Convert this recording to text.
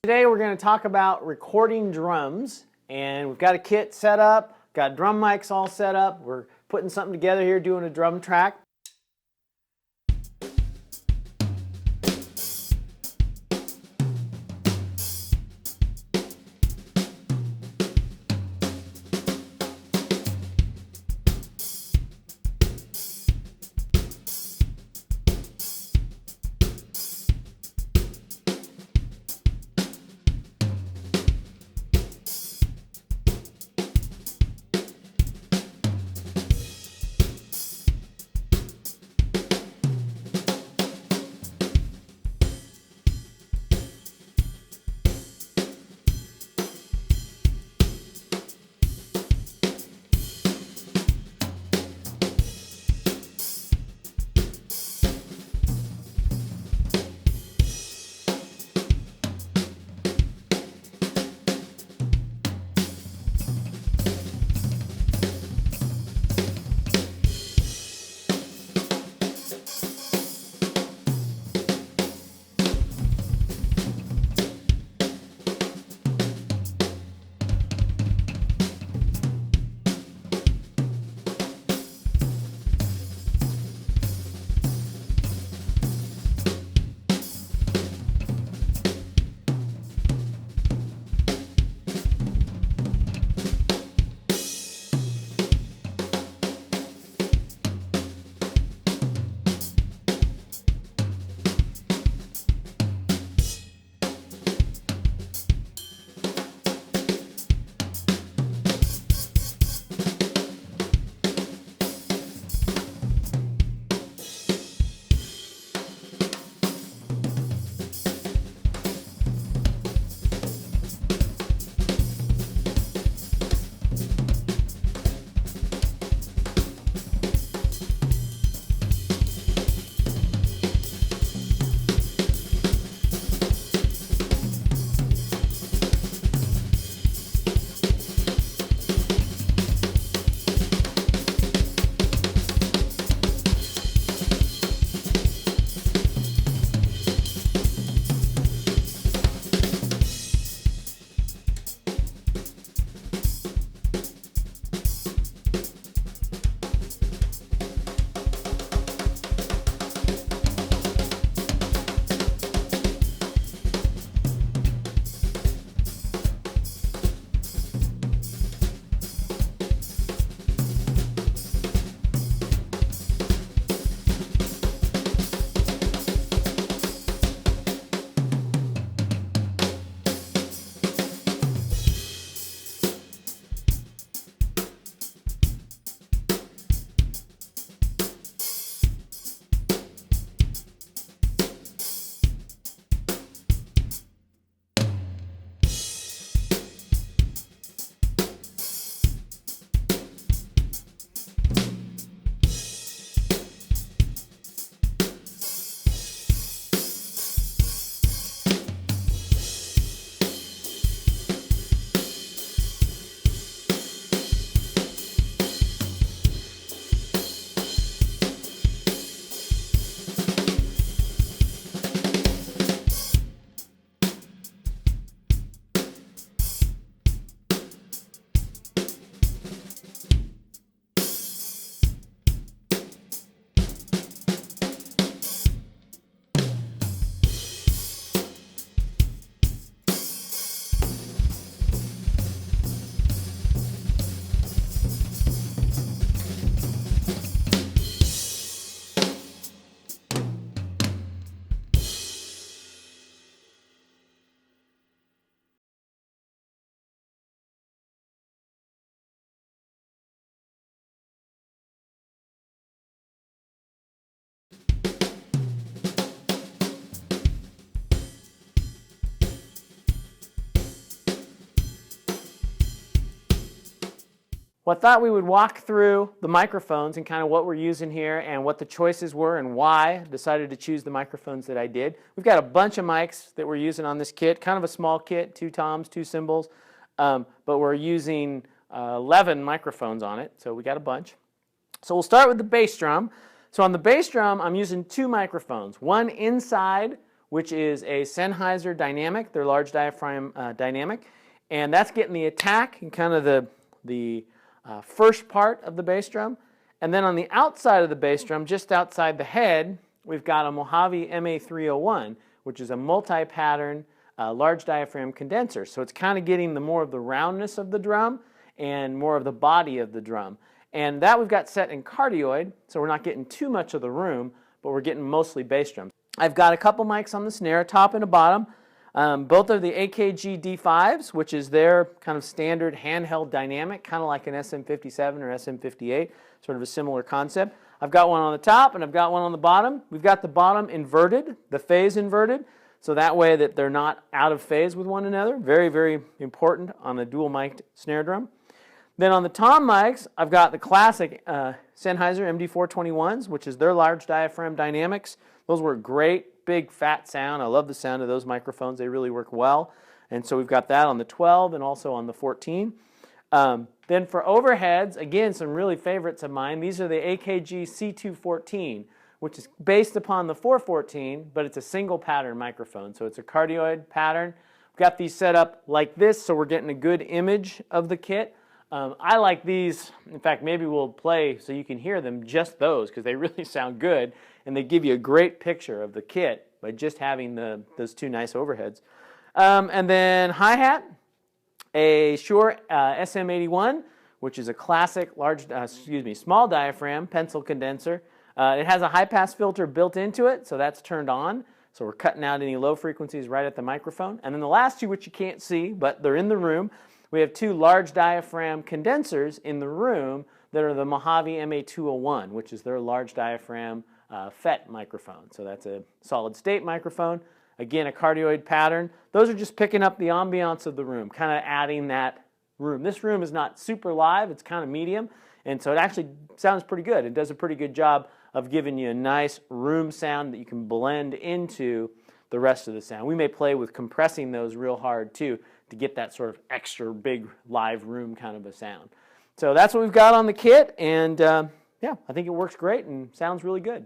Today we're going to talk about recording drums, and we've got a kit set up, got drum mics all set up. We're putting something together here, doing a drum track. Well, I thought we would walk through the microphones and kind of what we're using here and what the choices were and why I decided to choose the microphones that I did. We've got a bunch of mics that we're using on this kit, kind of a small kit, 2 toms, 2 cymbals, but we're using 11 microphones on it, so we got a bunch. So we'll start with the bass drum. So on the bass drum, I'm using 2 microphones, one inside which is a Sennheiser dynamic, their large diaphragm dynamic, and that's getting the attack and kind of the first part of the bass drum. And then on the outside of the bass drum, just outside the head, we've got a Mojave MA301, which is a multi-pattern large diaphragm condenser. So it's kind of getting more of the roundness of the drum and more of the body of the drum. And that we've got set in cardioid, so we're not getting too much of the room, but we're getting mostly bass drums. I've got a couple mics on the snare, top and a bottom. Both are the AKG D5s, which is their kind of standard handheld dynamic, kind of like an SM57 or SM58, sort of a similar concept. I've got one on the top and I've got one on the bottom. We've got the bottom inverted, the phase inverted, so that way that they're not out of phase with one another. Very, very important on the dual mic'd snare drum. Then on the tom mics, I've got the classic Sennheiser MD421s, which is their large diaphragm dynamics. Those work great, big fat sound. I love the sound of those microphones. They really work well. And so we've got that on the 12 and also on the 14. Then for overheads, again, some really favorites of mine. These are the AKG C214, which is based upon the 414, but it's a single pattern microphone. So it's a cardioid pattern. We've got these set up like this, so we're getting a good image of the kit. I like these. In fact, maybe we'll play so you can hear them, just those, because they really sound good, and they give you a great picture of the kit by just having those two nice overheads. And then hi-hat, a Shure SM81, which is a classic small diaphragm pencil condenser. It has a high-pass filter built into it, so that's turned on. So we're cutting out any low frequencies right at the microphone. And then the last two, which you can't see, but they're in the room, we have two large diaphragm condensers in the room that are the Mojave MA201, which is their large diaphragm FET microphone. So that's a solid state microphone. Again, a cardioid pattern. Those are just picking up the ambiance of the room, kind of adding that room. This room is not super live, it's kind of medium, and so it actually sounds pretty good. It does a pretty good job of giving you a nice room sound that you can blend into the rest of the sound. We may play with compressing those real hard too to get that sort of extra big live room kind of a sound. So that's what we've got on the kit, and yeah, I think it works great and sounds really good.